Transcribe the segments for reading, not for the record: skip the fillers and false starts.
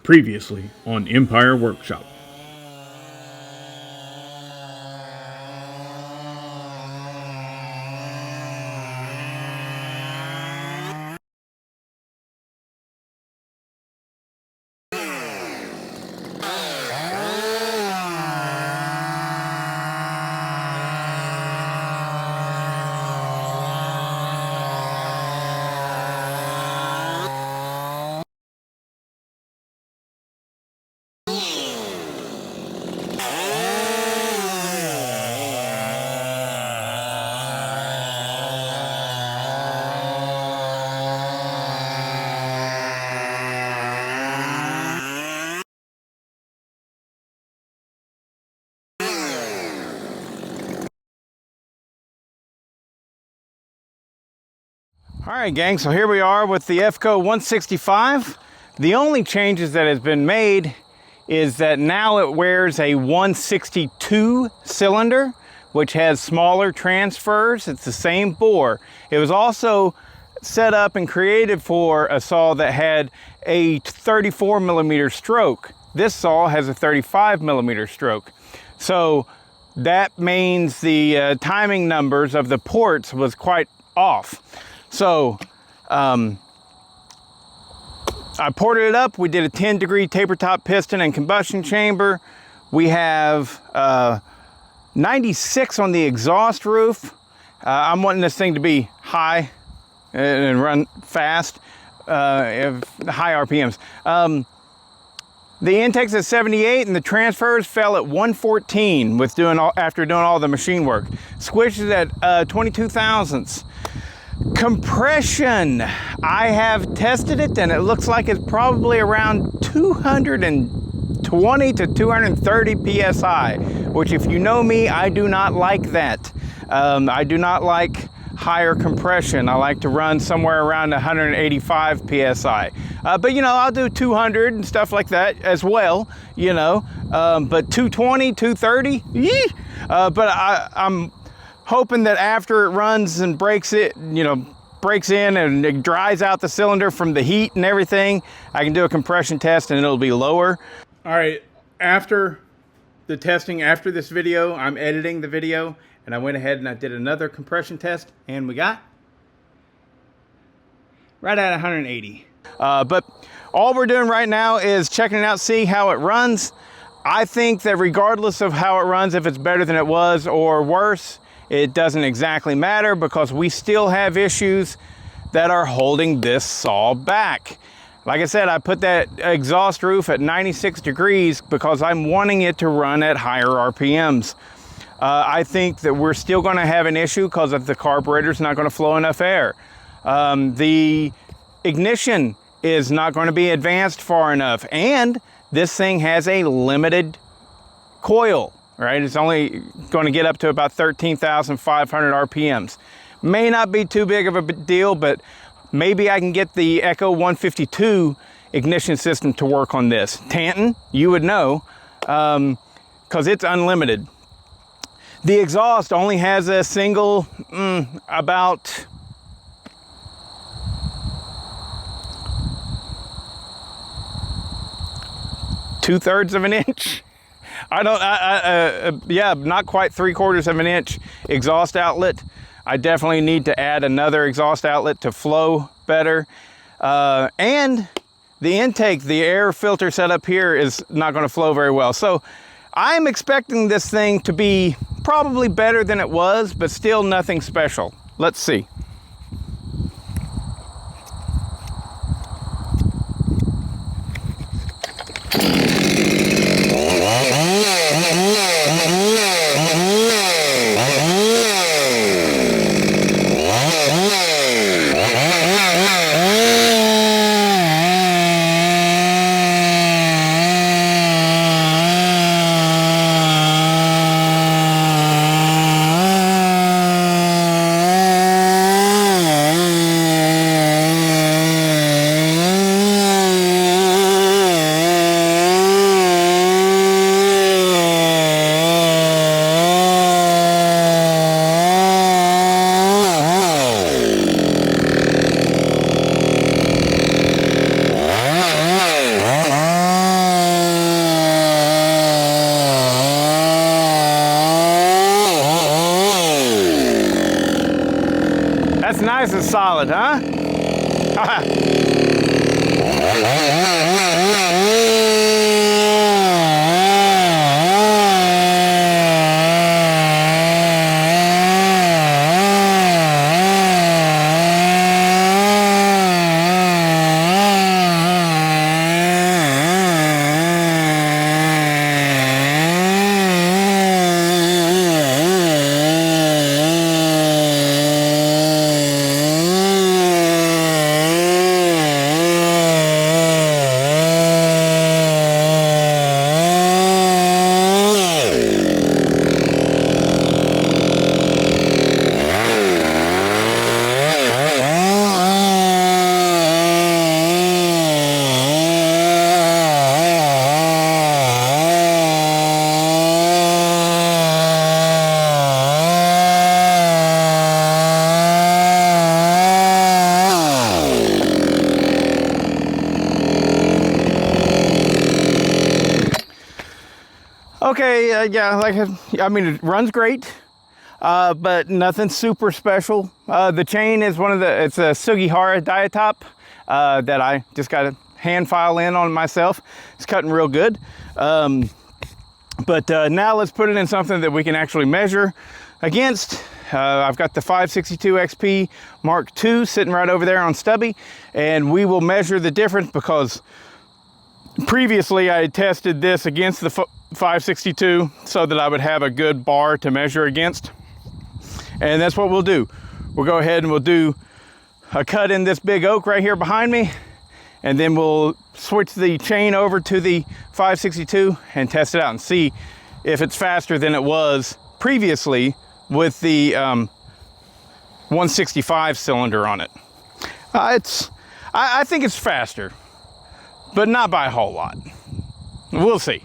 Previously on Empire Workshop. All right, gang, so here we are with the Efco 165. The only changes that has been made is that now it wears a 162 cylinder, which has smaller transfers. It's the same bore. It was also set up and created for a saw that had a 34 millimeter stroke. This saw has a 35 millimeter stroke. So that means the timing numbers of the ports was quite off. So I ported it up. We did a 10-degree taper top piston and combustion chamber. We have 96 on the exhaust roof. I'm wanting this thing to be high and run fast, high RPMs. The intake's at 78 and the transfers fell at 114 with after doing all the machine work. Squish is at 22 thousandths. Compression, I have tested it and it looks like it's probably around 220 to 230 psi, which, if you know me, I do not like that. I do not like higher compression. I like to run somewhere around 185 psi. But you know, I'll do 200 and stuff like that as well, you know. But 220, 230, yee! But I'm hoping that after it runs and breaks in and it dries out the cylinder from the heat and everything, I can do a compression test and it'll be lower. All right, after the testing, after this video, I'm editing the video, and I went ahead and I did another compression test, and we got right at 180. But all we're doing right now is checking it out, see how it runs. I think that regardless of how it runs, if it's better than it was or worse, it doesn't exactly matter, because we still have issues that are holding this saw back. Like I said, I put that exhaust roof at 96 degrees because I'm wanting it to run at higher RPMs. I think that we're still going to have an issue because of the carburetor's not going to flow enough air. The ignition is not going to be advanced far enough, and this thing has a limited coil. Right, it's only going to get up to about 13,500 RPMs. May not be too big of a deal, but maybe I can get the Echo 152 ignition system to work on this. Tanton, you would know, because it's unlimited. The exhaust only has a single, about two-thirds of an inch. Yeah, not quite 3/4 of an inch exhaust outlet. I definitely need to add another exhaust outlet to flow better. And the intake, the air filter setup here is not going to flow very well. So I'm expecting this thing to be probably better than it was, but still nothing special. Let's see. nice and solid, huh? Okay, yeah, I mean, it runs great, but nothing super special. The chain is it's a Sugihara Diatop that I just got to hand file in on myself. It's cutting real good. But now let's put it in something that we can actually measure against. I've got the 562 XP Mark II sitting right over there on Stubby, and we will measure the difference because previously I had tested this against the 562 so that I would have a good bar to measure against. And that's what we'll do. We'll go ahead and we'll do a cut in this big oak right here behind me, and then we'll switch the chain over to the 562 and test it out and see if it's faster than it was previously with the 165 cylinder on it. I think it's faster, but not by a whole lot. We'll see.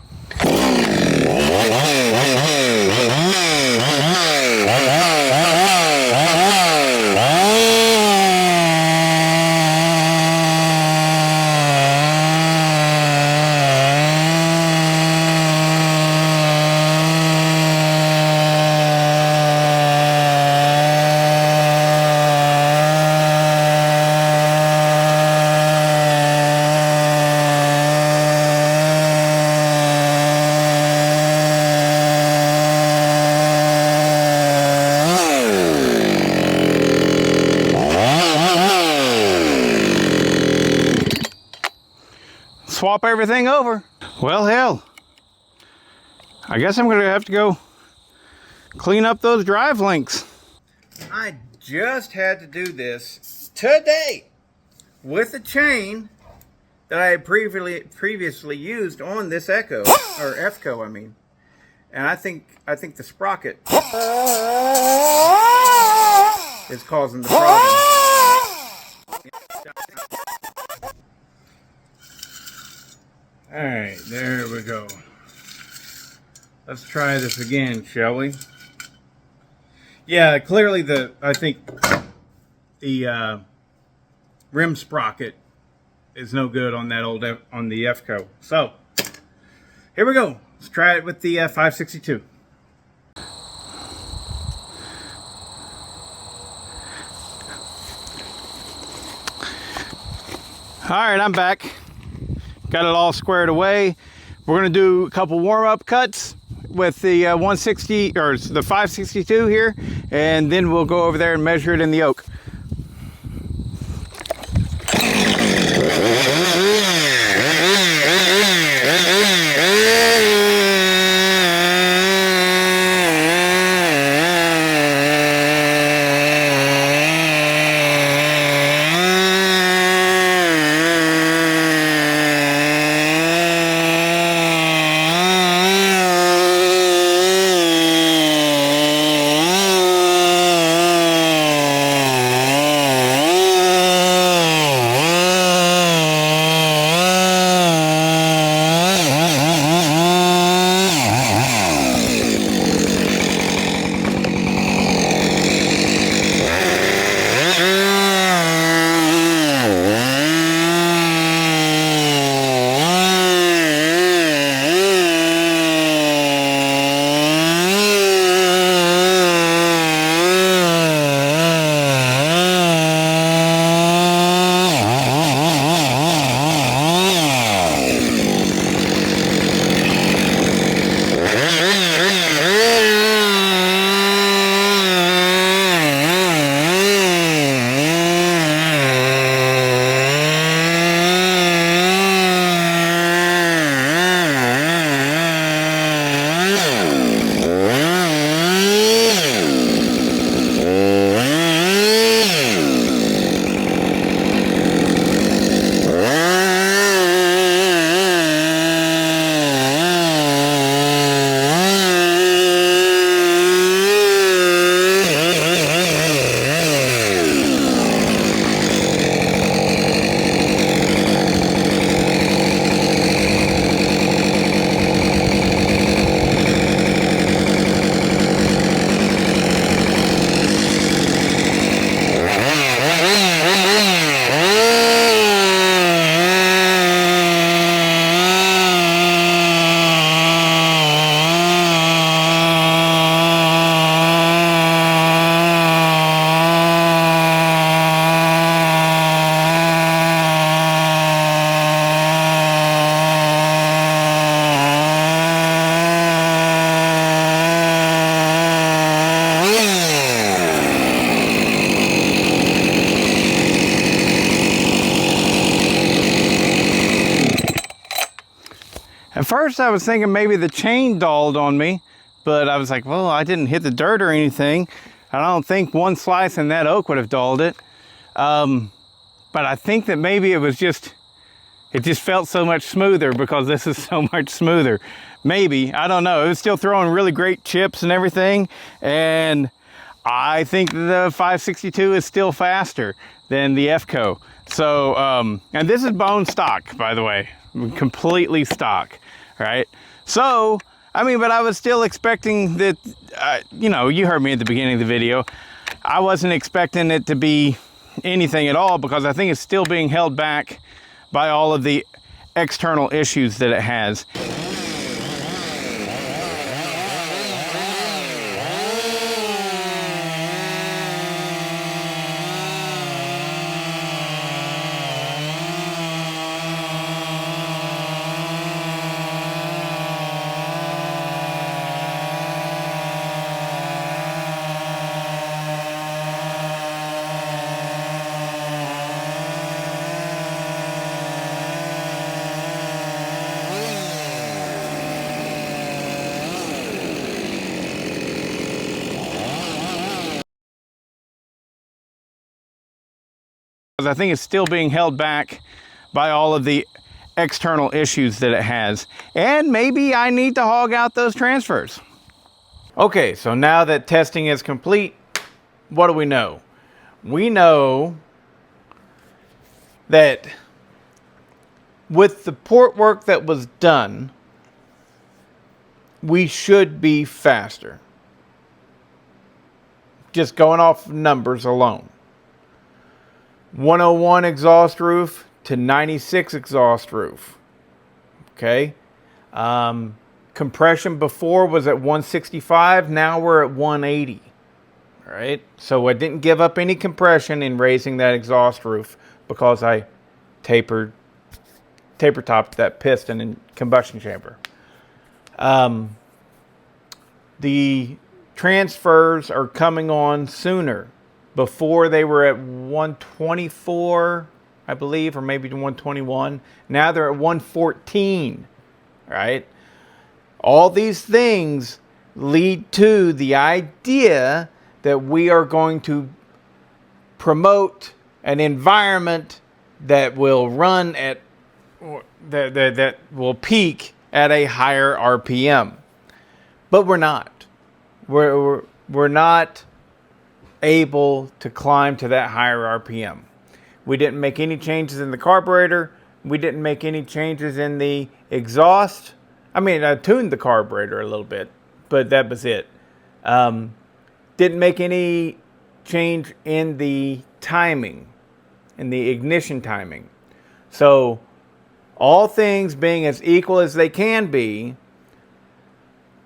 Swap everything over. Well, hell, I guess I'm gonna have to go clean up those drive links. I just had to do this today with a chain that I had previously used on this Echo, or Efco, I mean. And I think the sprocket is causing the problem. All right, there we go. Let's try this again, shall we? Yeah, clearly I think the rim sprocket is no good on that on the Efco. So here we go. Let's try it with the 562. All right, I'm back. Got it all squared away. We're gonna do a couple warm-up cuts with the 160 or the 562 here, and then we'll go over there and measure it in the oak. At first I was thinking maybe the chain dulled on me, but I was like, well, I didn't hit the dirt or anything. I don't think one slice in that oak would have dulled it. But I think that maybe it just felt so much smoother because this is so much smoother. Maybe, I don't know. It was still throwing really great chips and everything. And I think the 562 is still faster than the Efco. So, and this is bone stock, by the way, completely stock, right? So, I mean, but I was still expecting that, you know, you heard me at the beginning of the video. I wasn't expecting it to be anything at all because I think it's still being held back by all of the external issues that it has. I think it's still being held back by all of the external issues that it has. And maybe I need to hog out those transfers. Okay, so now that testing is complete, what do we know? We know that with the port work that was done, we should be faster. Just going off numbers alone. 101 exhaust roof to 96 exhaust roof. Okay. Compression before was at 165. Now we're at 180. All right. So I didn't give up any compression in raising that exhaust roof because I taper topped that piston and combustion chamber. The transfers are coming on sooner. Before they were at 124, I believe, or maybe 121. Now they're at 114, right? All these things lead to the idea that we are going to promote an environment that will run at, that will peak at a higher RPM. But we're not. We're not able to climb to that higher RPM. We didn't make any changes in the carburetor. We didn't make any changes in the exhaust. I mean, I tuned the carburetor a little bit, but that was it. Didn't make any change in the timing, in the ignition timing. So all things being as equal as they can be,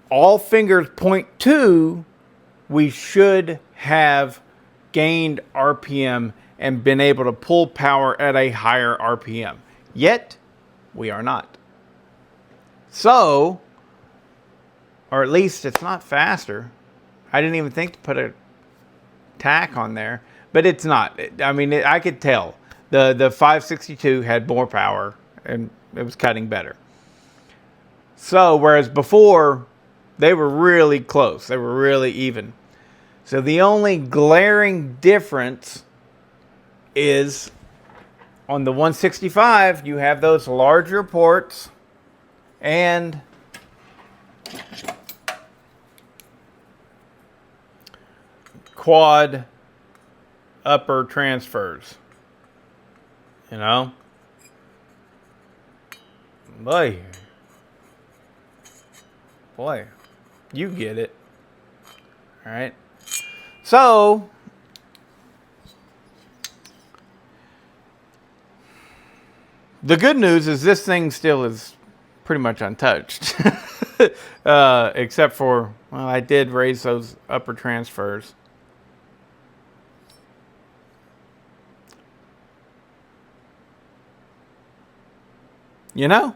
all fingers point to we should have gained RPM and been able to pull power at a higher RPM. Yet, we are not. So, or at least it's not faster. I didn't even think to put a tack on there, but it's not. I mean, I could tell. The 562 had more power and it was cutting better. So, whereas before, they were really close. They were really even. So the only glaring difference is on the 165, you have those larger ports and quad upper transfers. You know? Boy, you get it. All right. So, the good news is this thing still is pretty much untouched. Except for, well, I did raise those upper transfers. You know?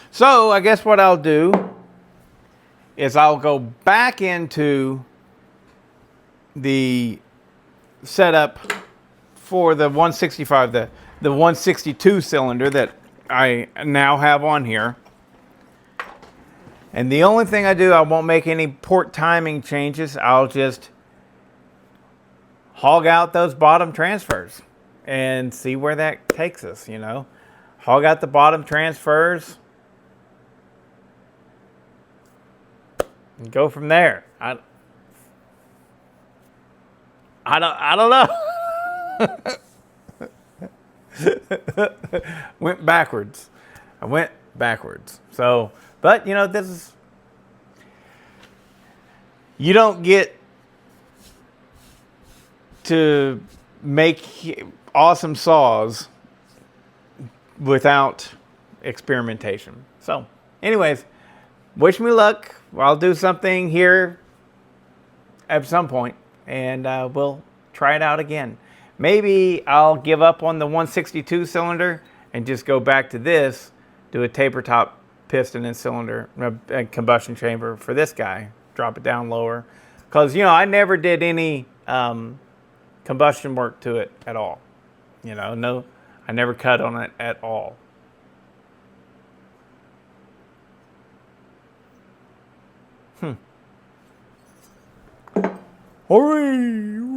So I guess what I'll do is I'll go back into the setup for the 165, the 162 cylinder that I now have on here. And the only thing I do, I won't make any port timing changes. I'll just hog out those bottom transfers and see where that takes us, you know. Hog out the bottom transfers and go from there. I don't know. Went backwards. I went backwards. So, but you know, this is, you don't get to make awesome saws without experimentation. So, anyways, wish me luck. I'll do something here at some point, and we'll try it out again. Maybe I'll give up on the 162 cylinder and just go back to this, do a taper top piston and cylinder, combustion chamber for this guy, drop it down lower. Because, you know, I never did any combustion work to it at all. You know, no, I never cut on it at all. Hooray!